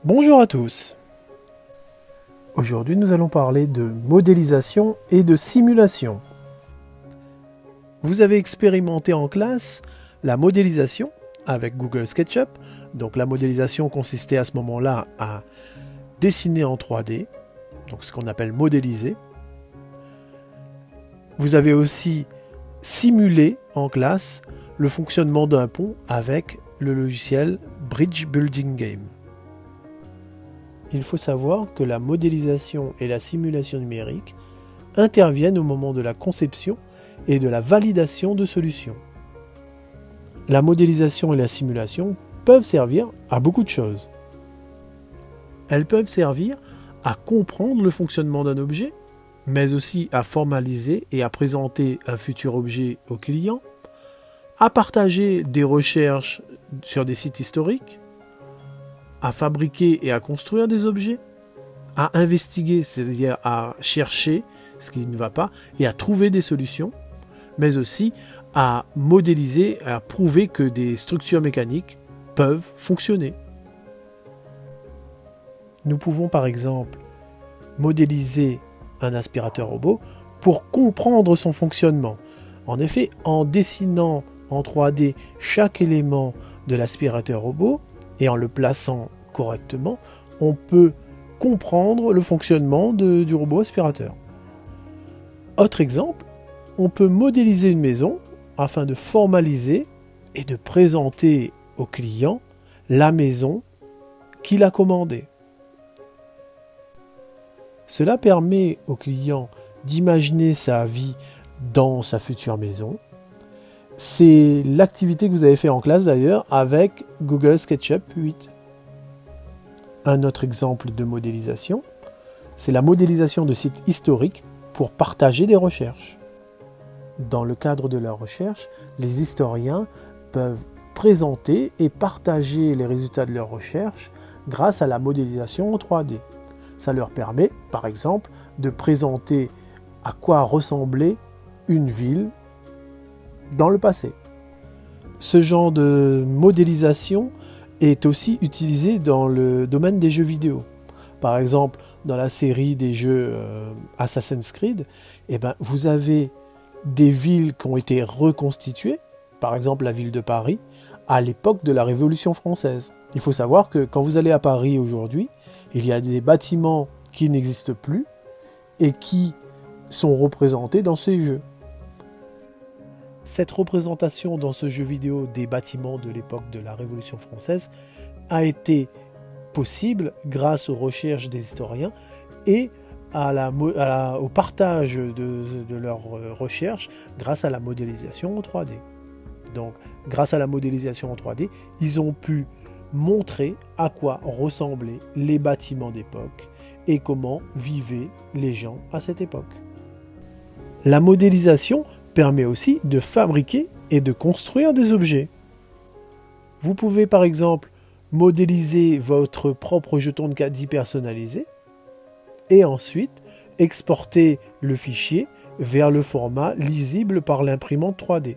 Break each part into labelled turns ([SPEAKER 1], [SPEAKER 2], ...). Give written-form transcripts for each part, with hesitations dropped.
[SPEAKER 1] Bonjour à tous. Aujourd'hui, nous allons parler de modélisation et de simulation. Vous avez expérimenté en classe la modélisation avec Google SketchUp. Donc la modélisation consistait à ce moment-là à dessiner en 3D, donc ce qu'on appelle modéliser. Vous avez aussi simulé en classe le fonctionnement d'un pont avec le logiciel Bridge Building Game. Il faut savoir que la modélisation et la simulation numérique interviennent au moment de la conception et de la validation de solutions. La modélisation et la simulation peuvent servir à beaucoup de choses. Elles peuvent servir à comprendre le fonctionnement d'un objet, mais aussi à formaliser et à présenter un futur objet au client, à partager des recherches sur des sites historiques, à fabriquer et à construire des objets, à investiguer, c'est-à-dire à chercher ce qui ne va pas et à trouver des solutions, mais aussi à modéliser, à prouver que des structures mécaniques peuvent fonctionner. Nous pouvons par exemple modéliser un aspirateur robot pour comprendre son fonctionnement. En effet, en dessinant en 3D chaque élément de l'aspirateur robot, et en le plaçant correctement, on peut comprendre le fonctionnement du robot aspirateur. Autre exemple, on peut modéliser une maison afin de formaliser et de présenter au client la maison qu'il a commandée. Cela permet au client d'imaginer sa vie dans sa future maison. C'est l'activité que vous avez fait en classe d'ailleurs avec Google SketchUp 8. Un autre exemple de modélisation, c'est la modélisation de sites historiques pour partager des recherches. Dans le cadre de leurs recherches, les historiens peuvent présenter et partager les résultats de leurs recherches grâce à la modélisation en 3D. Ça leur permet, par exemple, de présenter à quoi ressemblait une ville dans le passé. Ce genre de modélisation est aussi utilisé dans le domaine des jeux vidéo. Par exemple, dans la série des jeux Assassin's Creed, vous avez des villes qui ont été reconstituées, par exemple la ville de Paris, à l'époque de la Révolution française. Il faut savoir que quand vous allez à Paris aujourd'hui, il y a des bâtiments qui n'existent plus et qui sont représentés dans ces jeux. Cette représentation dans ce jeu vidéo des bâtiments de l'époque de la Révolution française a été possible grâce aux recherches des historiens et au partage de leurs recherches grâce à la modélisation en 3D. Donc, grâce à la modélisation en 3D, ils ont pu montrer à quoi ressemblaient les bâtiments d'époque et comment vivaient les gens à cette époque. La modélisation permet aussi de fabriquer et de construire des objets. Vous pouvez par exemple modéliser votre propre jeton de caddie personnalisé et ensuite exporter le fichier vers le format lisible par l'imprimante 3D.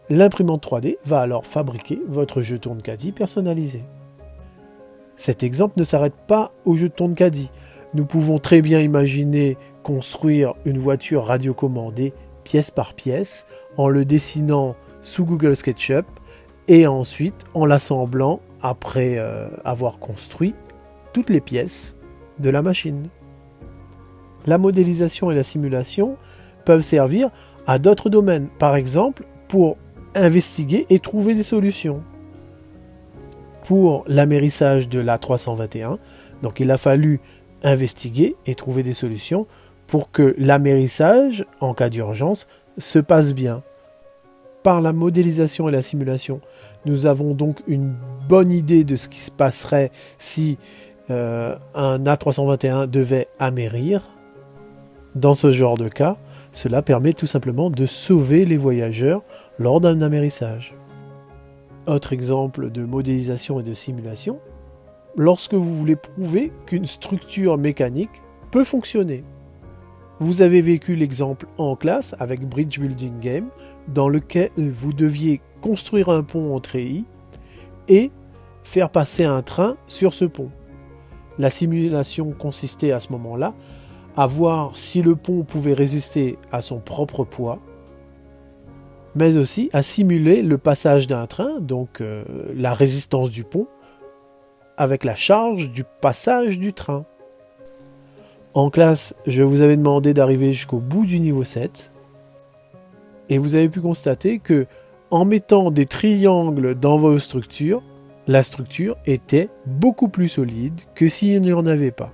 [SPEAKER 1] L'imprimante 3D va alors fabriquer votre jeton de caddie personnalisé. Cet exemple ne s'arrête pas au jeton de caddie. Nous pouvons très bien imaginer construire une voiture radiocommandée pièce par pièce en le dessinant sous Google SketchUp et ensuite en l'assemblant après avoir construit toutes les pièces de la machine. La modélisation et la simulation peuvent servir à d'autres domaines, par exemple pour investiguer et trouver des solutions. Pour l'amérissage de l'A321, donc il a fallu investiguer et trouver des solutions pour que l'amérissage, en cas d'urgence, se passe bien. Par la modélisation et la simulation, nous avons donc une bonne idée de ce qui se passerait si un A321 devait amérir. Dans ce genre de cas, cela permet tout simplement de sauver les voyageurs lors d'un amérissage. Autre exemple de modélisation et de simulation, lorsque vous voulez prouver qu'une structure mécanique peut fonctionner. Vous avez vécu l'exemple en classe avec Bridge Building Game, dans lequel vous deviez construire un pont en treillis et faire passer un train sur ce pont. La simulation consistait à ce moment-là à voir si le pont pouvait résister à son propre poids, mais aussi à simuler le passage d'un train, donc la résistance du pont, avec la charge du passage du train. En classe, je vous avais demandé d'arriver jusqu'au bout du niveau 7, et vous avez pu constater que en mettant des triangles dans vos structures, la structure était beaucoup plus solide que s'il n'y en avait pas.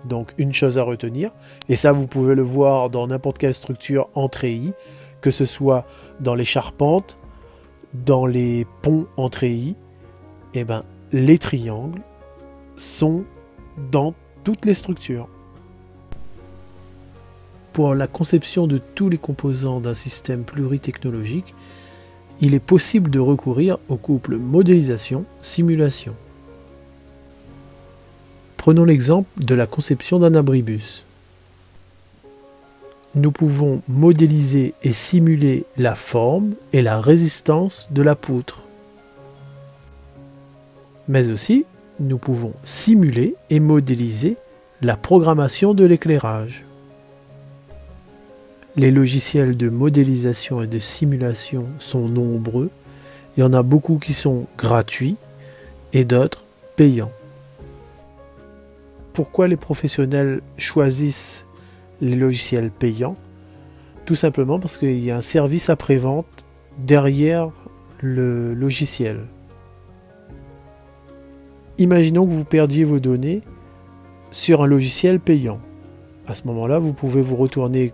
[SPEAKER 1] Donc une chose à retenir, et ça vous pouvez le voir dans n'importe quelle structure en treillis, que ce soit dans les charpentes, dans les ponts en treillis, et ben les triangles sont dans toutes les structures. Pour la conception de tous les composants d'un système pluritechnologique, il est possible de recourir au couple modélisation-simulation. Prenons l'exemple de la conception d'un abribus. Nous pouvons modéliser et simuler la forme et la résistance de la poutre. Mais aussi, nous pouvons simuler et modéliser la programmation de l'éclairage. Les logiciels de modélisation et de simulation sont nombreux. Il y en a beaucoup qui sont gratuits et d'autres payants. Pourquoi les professionnels choisissent les logiciels payants? Tout simplement parce qu'il y a un service après-vente derrière le logiciel. Imaginons que vous perdiez vos données sur un logiciel payant. À ce moment-là, vous pouvez vous retourner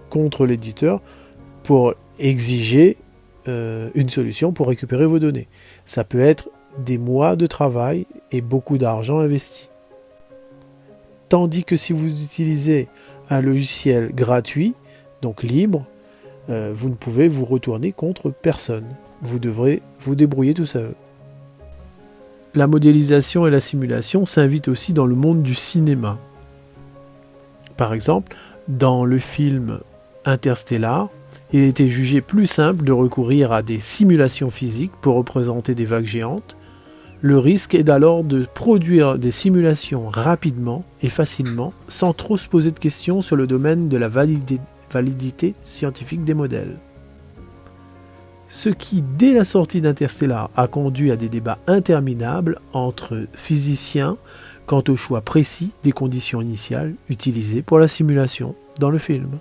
[SPEAKER 1] contre l'éditeur pour exiger une solution pour récupérer vos données. Ça peut être des mois de travail et beaucoup d'argent investi. Tandis que si vous utilisez un logiciel gratuit, donc libre, vous ne pouvez vous retourner contre personne. Vous devrez vous débrouiller tout seul. La modélisation et la simulation s'invitent aussi dans le monde du cinéma. Par exemple, dans le film Interstellar, il était jugé plus simple de recourir à des simulations physiques pour représenter des vagues géantes. Le risque est alors de produire des simulations rapidement et facilement, sans trop se poser de questions sur le domaine de la validité scientifique des modèles. Ce qui, dès la sortie d'Interstellar, a conduit à des débats interminables entre physiciens quant au choix précis des conditions initiales utilisées pour la simulation dans le film.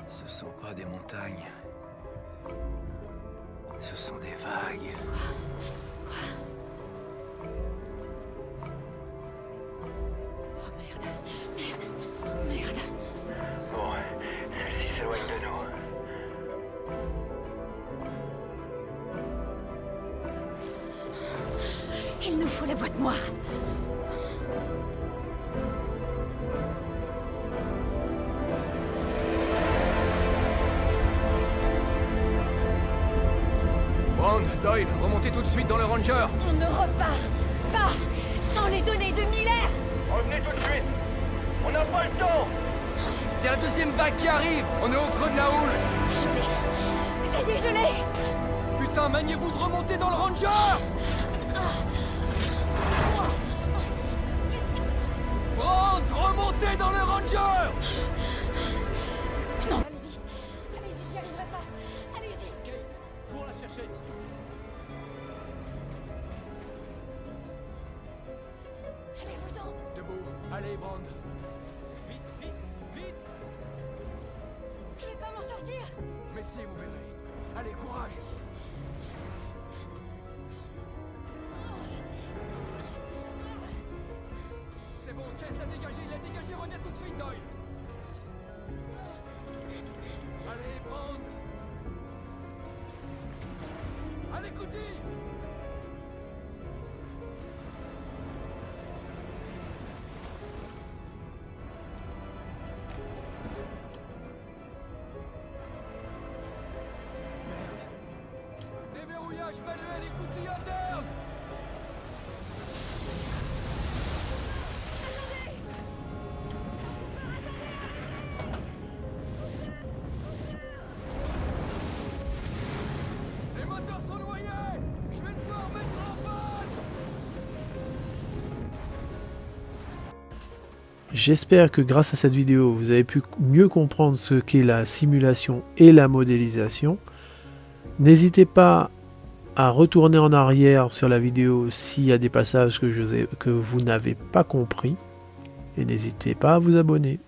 [SPEAKER 2] Ce ne sont pas des montagnes. Ce sont des vagues.
[SPEAKER 3] Oh merde.
[SPEAKER 2] Bon, celle-ci s'éloigne de nous.
[SPEAKER 3] Il nous faut la boîte noire.
[SPEAKER 2] Brand, Doyle, remontez tout de suite dans le Ranger.
[SPEAKER 3] On ne repart pas sans les données de Miller.
[SPEAKER 2] Revenez tout de suite. On n'a pas le temps. Il y a la deuxième vague qui arrive. On est au creux de la houle.
[SPEAKER 3] Je l'ai. Ça y est, je l'ai.
[SPEAKER 2] Putain, maniez-vous de remonter dans le Ranger. Brand, remontez dans le Ranger.
[SPEAKER 3] Non, allez-y. Allez-y, j'y arriverai pas. Allez-y.
[SPEAKER 2] Kate, pour la chercher.
[SPEAKER 3] Allez-vous-en.
[SPEAKER 2] Debout. Allez, Brand. Vite, vite, vite.
[SPEAKER 3] Je vais pas m'en sortir.
[SPEAKER 2] Mais si, vous verrez. Allez, courage. C'est bon, Chase l'a dégagé, reviens tout de suite, Doyle. Allez, Brand. Allez, Couty. Déverrouillage manuel et Couty interne. Les moteurs sont noyés. Je vais
[SPEAKER 1] J'espère que grâce à cette vidéo, vous avez pu mieux comprendre ce qu'est la simulation et la modélisation. N'hésitez pas à retourner en arrière sur la vidéo s'il y a des passages que vous n'avez pas compris. Et n'hésitez pas à vous abonner.